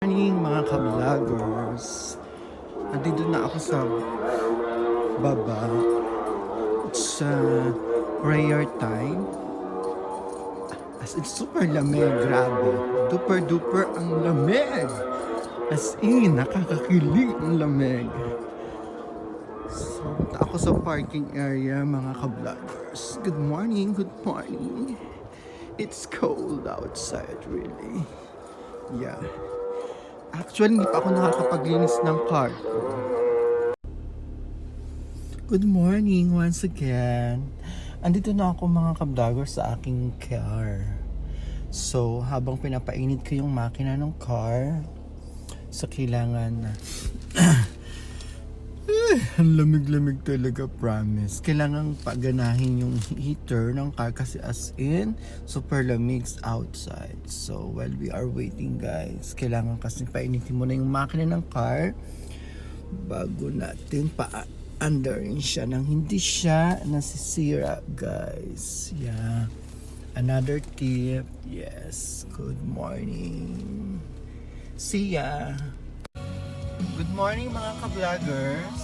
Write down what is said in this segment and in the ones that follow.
Morning mga ka-vloggers. Nandito na ako sa baba. It's prayer time. As in, super lamig. Grabe. Duper duper ang lamig. As in, nakakakilig ang lamig. So, punta ako sa parking area mga ka-vloggers. Good morning, good morning. It's cold outside really. Yeah. Actually, hindi pa ako nakakapaglinis ng car ko. Good morning once again. Andito na ako mga ka-vlogger sa aking car. So, habang pinapainit ko yung makina ng car, so kailangan na ang lamig-lamig talaga, promise. Kailangan paganahin yung heater ng car kasi as in, super lamig outside. So, while we are waiting guys, kailangan kasi painitin mo na yung makina ng car bago natin pa-underin siya nang hindi siya nasisira guys. Yeah. Another tip. Yes. Good morning. See ya. Good morning mga ka-vloggers.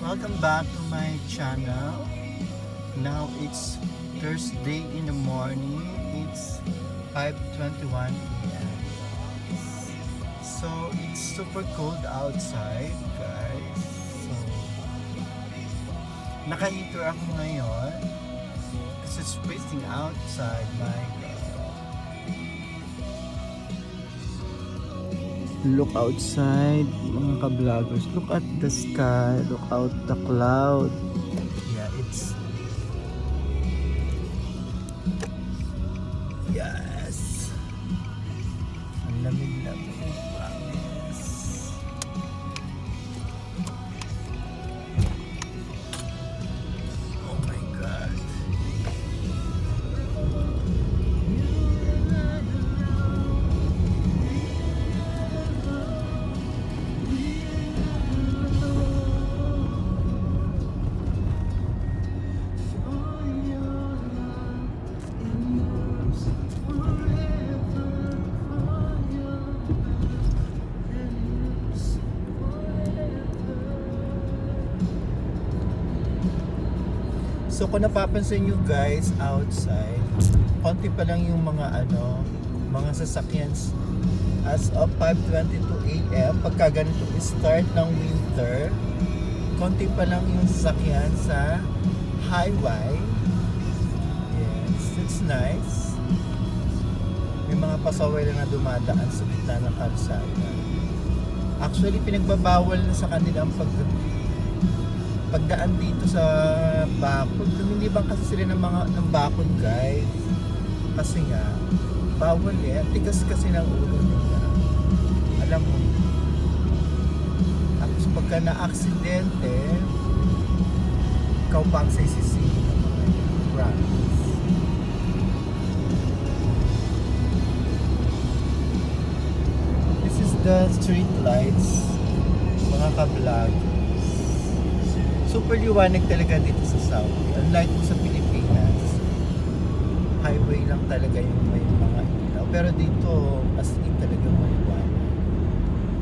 Welcome back to my channel. Now it's Thursday in the morning. It's 5:21 p.m. So it's super cold outside, guys. So naka-heater ako ngayon kasi it's freezing outside. My God. Look outside, mga ka-vloggers. Look at the sky. Look out the cloud. Yeah, it's... Yes. Ang lamig-lamig. Promise. Oh my God. So kung napapansin nyo guys, outside, konti pa lang yung mga mga sasakyan as of 5:22 a.m. Pagka ganito start ng winter, konti pa lang yung sasakyan sa highway. Yes, it's nice. May mga pasaway lang na dumadaan sa gitna ng kalsada. Actually, pinagbabawal na sa kanilang pagdaan dito sa bakod. Lumilibang kasi sila ng bakod guys. Kasi nga, bawal eh. Tigas kasi ng ulo nila. Alam mo. Tapos pagka na-aksidente, ikaw pa ang sisisihin ng mga promise. This is the street lights, mga ka-vlog. Super liwanag talaga dito sa Saudi. Unlike sa Pilipinas, highway lang talaga yung may mga ilaw. Pero dito, as in talaga maliwanag.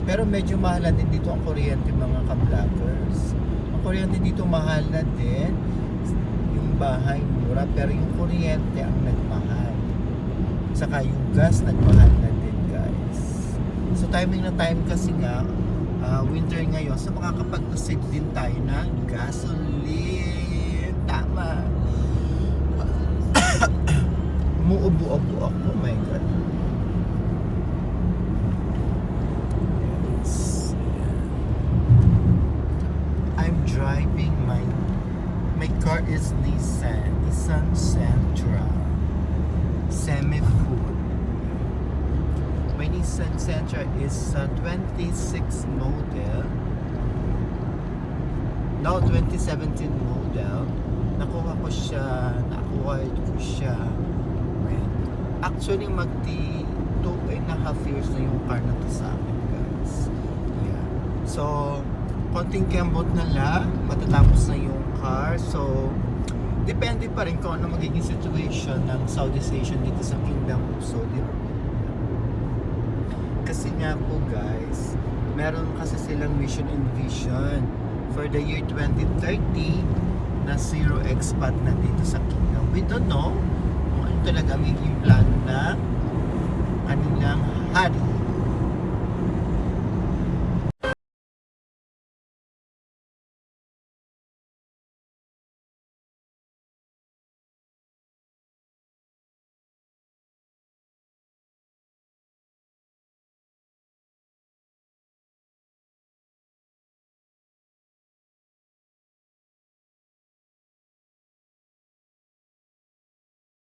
Pero medyo mahal din dito ang kuryente mga ka-vloggers. Ang kuryente kuryente dito mahal na din. Yung bahay mura, pero yung kuryente ang nagmahal. Saka yung gas nagmahal na din, guys. So timing na time kasi nga, winter ngayon, so makakapag-save din tayo ng gasoline. Tama. Umuubo-ubo ako, oh my God. Yes. I'm driving my car is Nissan Sentra semi-full. My Nissan Sentra is 26 model. No, 2017 model. Nakuha ko siya when actually magti 2.5 years na yung car na to sa akin, guys. Yeah. So, konting kembot na lang, matatapos na yung car. So, depende pa rin kung ano magiging situation ng Southeast Asian dito sa Kingdom of Saudi Arabia. Kasi nga po, guys, meron kasi silang mission and vision for the year 2030 na zero expat na dito sa Kingdom. We don't know kung ano talaga magiging plano na kanilang hari.